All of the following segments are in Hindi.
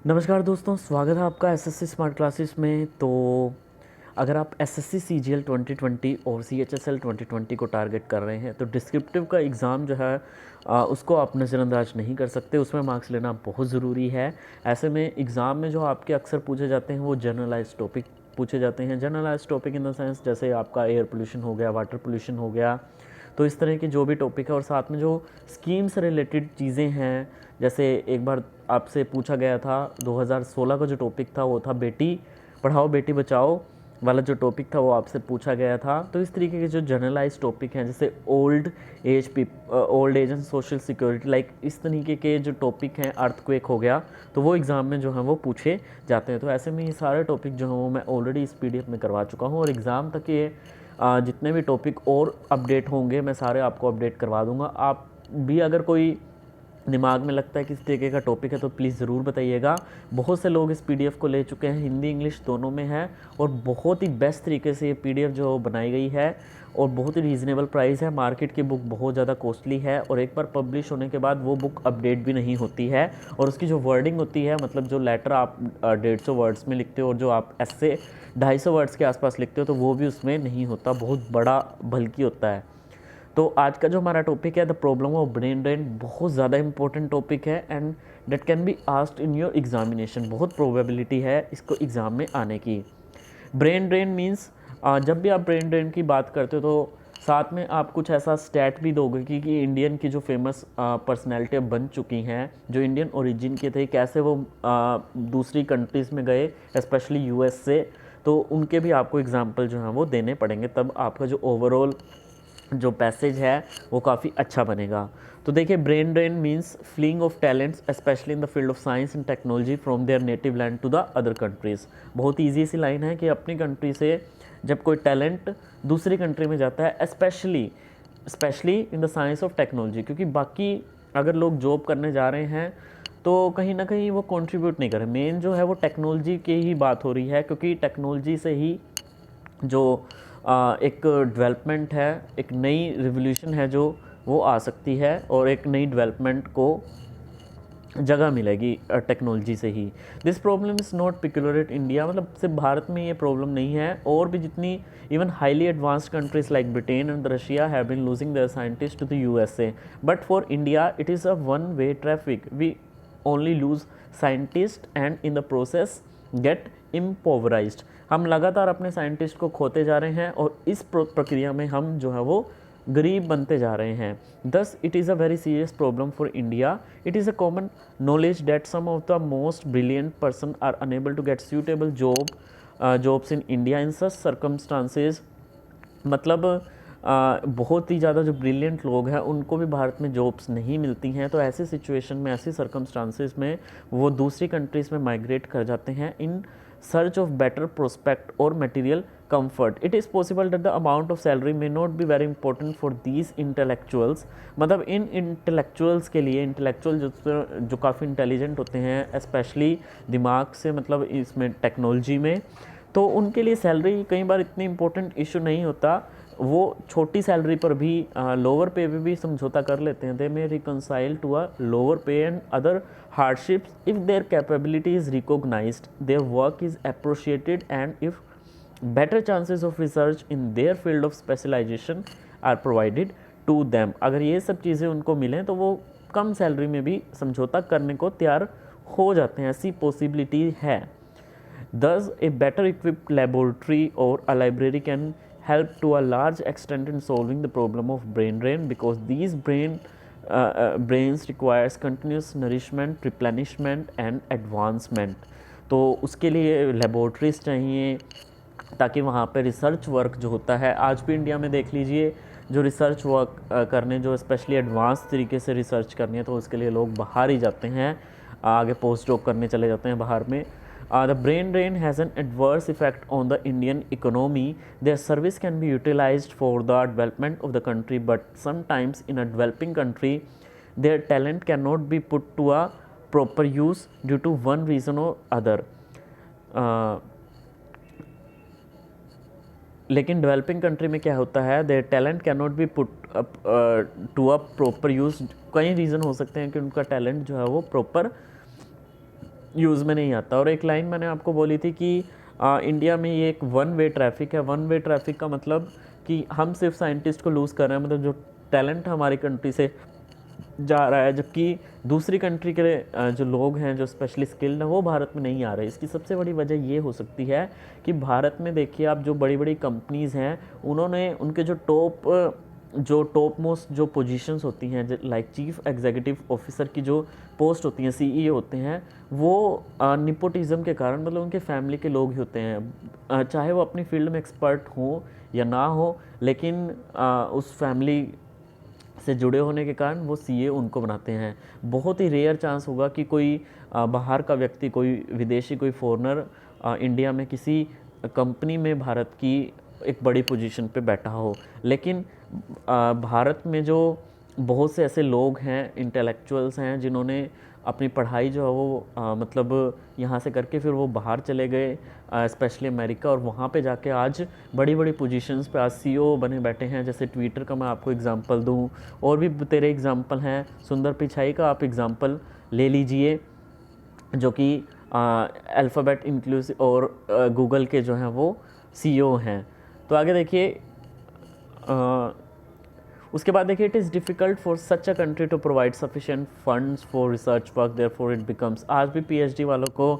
नमस्कार दोस्तों, स्वागत है आपका एसएससी स्मार्ट क्लासेस में। तो अगर आप एसएससी सीजीएल 2020 और सीएचएसएल 2020 को टारगेट कर रहे हैं तो डिस्क्रिप्टिव का एग्ज़ाम जो है उसको आप नज़रअंदाज नहीं कर सकते। उसमें मार्क्स लेना बहुत ज़रूरी है। ऐसे में एग्ज़ाम में जो आपके अक्सर पूछे जाते हैं वो जनरलाइज टॉपिक पूछे जाते हैं। Generalize topic in the sense जैसे आपका एयर पोल्यूशन हो गया, वाटर पोल्यूशन हो गया, तो इस तरह के जो भी टॉपिक है। और साथ में जो स्कीम से रिलेटेड चीज़ें हैं, जैसे एक बार आपसे पूछा गया था 2016 का जो टॉपिक था वो था बेटी पढ़ाओ बेटी बचाओ वाला जो टॉपिक था वो आपसे पूछा गया था। तो इस तरीके के जो जनरलाइज टॉपिक हैं जैसे old age and social security, like इस तरीके के जो टॉपिक हैं, अर्थक्वेक हो गया, तो वो एग्ज़ाम में जो है वो पूछे जाते हैं। तो ऐसे में ये सारे टॉपिक जो हैं वो मैं ऑलरेडी इस पीडीएफ में करवा चुका हूँ और एग्ज़ाम तक ये जितने भी टॉपिक और अपडेट होंगे मैं सारे आपको अपडेट करवा दूँगा। आप भी अगर कोई दिमाग में लगता है कि इस तरीके का टॉपिक है तो प्लीज़ ज़रूर बताइएगा। बहुत से लोग इस पीडीएफ को ले चुके हैं, हिंदी इंग्लिश दोनों में है और बहुत ही बेस्ट तरीके से ये पीडीएफ जो बनाई गई है और बहुत ही रीज़नेबल प्राइस है। मार्केट की बुक बहुत ज़्यादा कॉस्टली है और एक बार पब्लिश होने के बाद वो बुक अपडेट भी नहीं होती है और उसकी जो वर्डिंग होती है, मतलब जो लेटर आप 150 वर्ड्स में लिखते हो और जो आप ऐसे 250 वर्ड्स के आसपास लिखते हो तो वो भी उसमें नहीं होता, बहुत बड़ा बल्कि होता है। तो आज का जो हमारा टॉपिक है the problem of brain drain, बहुत ज़्यादा इंपॉर्टेंट टॉपिक है and date can be asked in your examination. बहुत प्रोबेबिलिटी है इसको एग्ज़ाम में आने की। ब्रेन ड्रेन मीन्स जब भी आप ब्रेन ड्रेन की बात करते हो तो साथ में आप कुछ ऐसा स्टैट भी दोगे कि इंडियन की जो फेमस पर्सनैलिटी बन चुकी हैं, जो इंडियन ओरिजिन के थे, कैसे वो दूसरी कंट्रीज़ में गए, स्पेशली यूएस से, तो उनके भी आपको एग्जाम्पल जो हैं वो देने पड़ेंगे, तब आपका जो ओवरऑल जो पैसेज है वो काफ़ी अच्छा बनेगा। तो देखिए, brain drain means fleeing of talents specially in the field of science and technology from their native land to the other countries. बहुत ईजी सी लाइन है कि अपनी कंट्री से जब कोई टैलेंट दूसरी कंट्री में जाता है, specially in the science of technology, क्योंकि बाकी अगर लोग जॉब करने जा रहे हैं तो कहीं ना कहीं वो कंट्रीब्यूट नहीं करें। मेन जो है वो टेक्नोलॉजी की ही बात हो रही है, क्योंकि टेक्नोलॉजी से ही जो एक डेवलपमेंट है, एक नई रिवोल्यूशन है जो वो आ सकती है और एक नई डेवलपमेंट को जगह मिलेगी टेक्नोलॉजी से ही। This problem is not peculiar at India, मतलब सिर्फ भारत में ये प्रॉब्लम नहीं है, और भी जितनी even highly advanced countries like Britain and Russia have been losing their scientist to the USA, but for India it is a one way traffic. We only lose scientist and in the process get impoverished. हम लगातार अपने साइंटिस्ट को खोते जा रहे हैं और इस प्रक्रिया में हम जो है वो गरीब बनते जा रहे हैं। Thus it is a very serious problem for India. It is a common knowledge that some of the most brilliant person are unable to get suitable jobs in India in such circumstances. मतलब बहुत ही ज़्यादा जो ब्रिलियंट लोग हैं उनको भी भारत में जॉब्स नहीं मिलती हैं, तो ऐसी सिचुएशन में, ऐसी सर्कमस्टांसेस में वो दूसरी कंट्रीज़ में माइग्रेट कर जाते हैं in search of better prospect और material comfort. It is possible that the amount of salary may not be very important for these intellectuals. मतलब इन इंटेलेक्चुअल्स के लिए, इंटेलेक्चुअल जो काफ़ी इंटेलिजेंट होते हैं स्पेशली दिमाग से, मतलब इसमें टेक्नोलॉजी में, तो उनके लिए सैलरी कई बार इतनी इंपॉर्टेंट इशू नहीं होता। वो छोटी सैलरी पर भी, लोअर पे भी समझौता कर लेते हैं। They may reconcile to a lower pay and other hardships if their capability is recognised, their work is appreciated and if better chances of research in their field of specialization are provided to them। अगर ये सब चीज़ें उनको मिलें तो वो कम सैलरी में भी समझौता करने को तैयार हो जाते हैं, ऐसी पॉसिबिलिटी है। Thus a better equipped laboratory or a library can help to a large extent in solving the problem of brain drain, because these brains requires continuous nourishment, replenishment and advancement। तो उसके लिए लेबोरेटरीज चाहिए ताकि वहाँ पे रिसर्च वर्क जो होता है, आज भी इंडिया में देख लीजिए, जो रिसर्च वर्क करने, जो स्पेशली एडवांस तरीके से रिसर्च करनी है, तो उसके लिए लोग बाहर ही जाते हैं, आगे पोस्ट डॉक करने चले जाते हैं बाहर में। The brain drain has an adverse effect on the Indian economy. Their service can be utilised for the development of the country, but sometimes in a developing country their talent can not be put to a proper use due to one reason or other. लेकिन डेवलपिंग कंट्री में क्या होता है, their talent can not be put to a proper use. कई रीज़न हो सकते हैं कि उनका टैलेंट जो है वो प्रॉपर यूज़ में नहीं आता। और एक लाइन मैंने आपको बोली थी कि इंडिया में ये एक वन वे ट्रैफिक है। वन वे ट्रैफिक का मतलब कि हम सिर्फ साइंटिस्ट को लूज़ कर रहे हैं, मतलब जो टैलेंट हमारी कंट्री से जा रहा है, जबकि दूसरी कंट्री के जो लोग हैं जो स्पेशली स्किल्ड हैं वो भारत में नहीं आ रहे। इसकी सबसे बड़ी वजह ये हो सकती है कि भारत में देखिए आप, जो बड़ी बड़ी कंपनीज़ हैं उन्होंने उनके जो टॉप मोस्ट जो पोजीशंस होती हैं, लाइक चीफ एग्जीक्यूटिव ऑफिसर की जो पोस्ट होती हैं, सीईओ होते हैं, वो निपोटिज्म के कारण, मतलब उनके फैमिली के लोग ही होते हैं, चाहे वो अपनी फील्ड में एक्सपर्ट हो या ना हो, लेकिन उस फैमिली से जुड़े होने के कारण वो सीए उनको बनाते हैं। बहुत ही रेयर चांस होगा कि कोई बाहर का व्यक्ति, कोई विदेशी, कोई फॉरेनर इंडिया में किसी कंपनी में भारत की एक बड़ी पोजीशन पे बैठा हो। लेकिन भारत में जो बहुत से ऐसे लोग हैं, इंटेलेक्चुअल्स हैं, जिन्होंने अपनी पढ़ाई जो है वो मतलब यहाँ से करके फिर वो बाहर चले गए, स्पेशली अमेरिका, और वहाँ पे जाके आज बड़ी बड़ी पोजीशंस पे आज सीईओ बने बैठे हैं। जैसे ट्विटर का मैं आपको एग्जांपल दूँ, और भी तेरे एग्जांपल हैं, सुंदर पिचाई का आप एग्जांपल ले लीजिए, जो कि अल्फ़ाबेट इंक्लूसिव और गूगल के जो हैं वो सीईओ हैं। तो आगे देखिए, उसके बाद देखिए, it is difficult for such a country to provide sufficient funds for research work, therefore it becomes, आज भी पीएचडी वालों को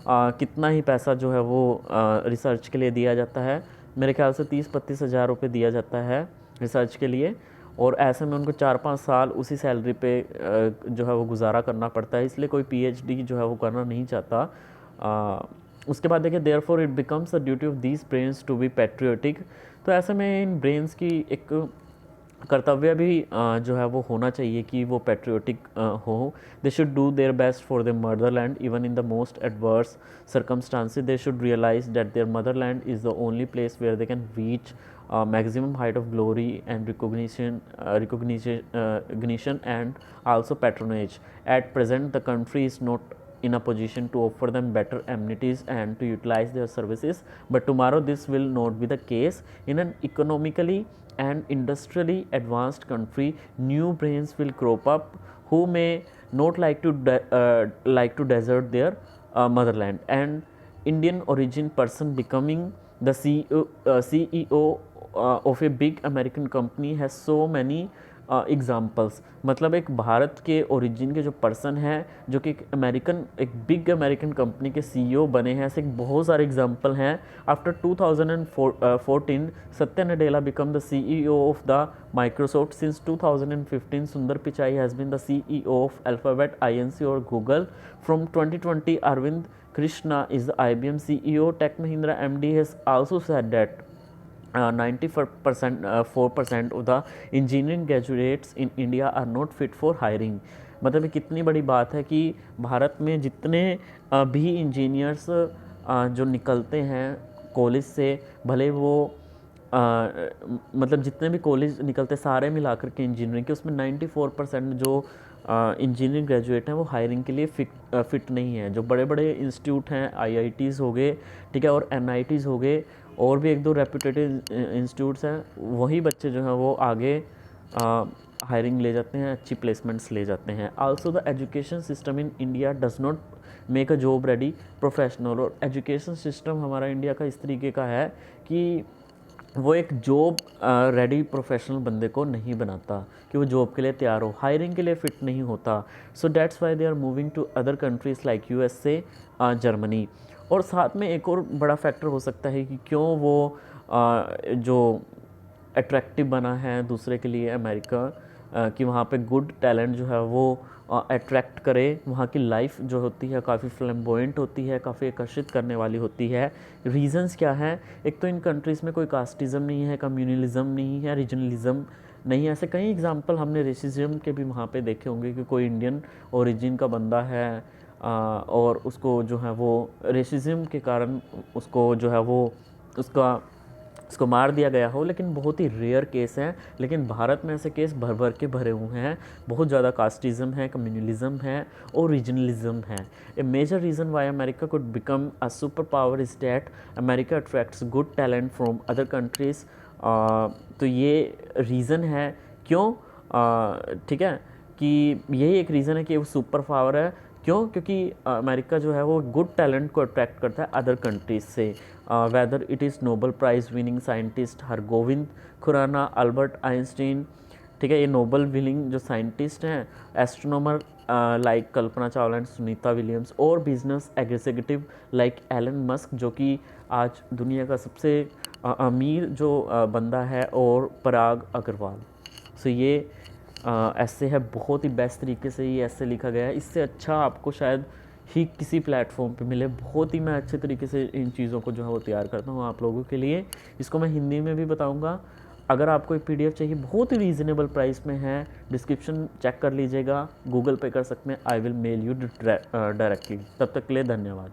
कितना ही पैसा जो है वो रिसर्च के लिए दिया जाता है। मेरे ख्याल से 30-32 हज़ार रुपये दिया जाता है रिसर्च के लिए, और ऐसे में उनको 4-5 साल उसी सैलरी पे जो है वो गुजारा करना पड़ता है। इसलिए कोई पीएचडी जो है वो करना नहीं चाहता। उसके बाद देखिए, therefore it becomes the duty of these brains to be patriotic. तो ऐसे में इन ब्रेन्स की एक कर्तव्य भी जो है वो होना चाहिए कि वो पैट्रियोटिक हो। They should do their best for their motherland even in the most adverse circumstances. They should realise that their motherland is the only place where they can reach maximum height of glory and recognition and also patronage. At present, the country is not in a position to offer them better amenities and to utilize their services, but tomorrow this will not be the case. In an economically and industrially advanced country, new brains will crop up who may not like to desert their motherland. And Indian origin person becoming the CEO of a big American company has so many examples. मतलब एक भारत के ओरिजिन के जो पर्सन हैं, जो कि एक बिग अमेरिकन कंपनी के सीईओ बने हैं, ऐसे बहुत सारे एग्जांपल हैं। After 2014 Satya Nadella become the CEO of the Microsoft. Since 2015 Sundar Pichai has been the CEO of Alphabet, INC और Google. From 2020 Arvind Krishna is the IBM CEO. Tech Mahindra MD has also said that 94% of the engineering graduates in India are not fit for hiring. मतलब ये कितनी बड़ी बात है कि भारत में जितने भी इंजीनियर्स जो निकलते हैं कॉलेज से, भले वो मतलब जितने भी कॉलेज निकलते सारे मिला कर के इंजीनियरिंग के, उसमें 94% जो इंजीनियरिंग ग्रेजुएट हैं वो हायरिंग के लिए फ़िट नहीं है। जो बड़े बड़े इंस्टीट्यूट हैं, IITs हो गए, ठीक है, और NITs हो गए, और भी एक दो रेपुटेड इंस्टीट्यूट्स हैं, वही बच्चे जो हैं वो आगे हायरिंग ले जाते हैं, अच्छी प्लेसमेंट्स ले जाते हैं। Also the education system in India does not make a job ready professional. और एजुकेशन सिस्टम हमारा इंडिया का इस तरीके का है कि वो एक जॉब रेडी प्रोफेशनल बंदे को नहीं बनाता कि वो जॉब के लिए तैयार हो, हायरिंग के लिए फ़िट नहीं होता। So that's why they are moving to other countries like USA, Germany. और साथ में एक और बड़ा फैक्टर हो सकता है कि क्यों वो जो अट्रैक्टिव बना है दूसरे के लिए अमेरिका, कि वहाँ पे गुड टैलेंट जो है वो अट्रैक्ट करे। वहाँ की लाइफ जो होती है काफ़ी फ्लैम्बॉयंट होती है, काफ़ी आकर्षित करने वाली होती है। रीजंस क्या हैं? एक तो इन कंट्रीज़ में कोई कास्टिज़म नहीं है, कम्युनलिज़म नहीं है, रीजनलिज़म नहीं है। ऐसे कई एग्जांपल हमने रेसिज्म के भी वहाँ पे देखे होंगे कि कोई इंडियन ओरिजिन का बंदा है और उसको जो है वो रेसिज्म के कारण उसको जो है वो उसको मार दिया गया हो, लेकिन बहुत ही रेयर केस हैं। लेकिन भारत में ऐसे केस भर भर के भरे हुए हैं। बहुत ज़्यादा कास्टिज़म है, कम्युनलिज़म है और रीजनलिज़म है। A major reason why America could become a super power is that America attracts good talent from other countries. तो ये रीज़न है क्यों, ठीक है, कि यही एक रीज़न है कि वो सुपर पावर है, क्यों? क्योंकि अमेरिका जो है वो गुड टैलेंट को अट्रैक्ट करता है अदर कंट्रीज से, whether it is Nobel Prize winning scientist Hargobind Khorana, Albert Einstein, ठीक है, ये नोबल विनिंग जो साइंटिस्ट हैं, astronomer like Kalpana Chawla and Sunita Williams, और business executive like Elon Musk जो कि आज दुनिया का सबसे अमीर जो बंदा है, और पराग अग्रवाल। सो ये ऐसे है, बहुत ही बेस्ट तरीके से ये ऐसे लिखा गया है, इससे अच्छा आपको शायद ही किसी प्लेटफॉर्म पे मिले। बहुत ही मैं अच्छे तरीके से इन चीज़ों को जो है वो तैयार करता हूँ आप लोगों के लिए। इसको मैं हिंदी में भी बताऊँगा। अगर आपको एक पीडीएफ चाहिए, बहुत ही रीज़नेबल प्राइस में है, डिस्क्रिप्शन चेक कर लीजिएगा, गूगल पे कर सकते हैं, I will mail you directly. तब तक के लिए धन्यवाद।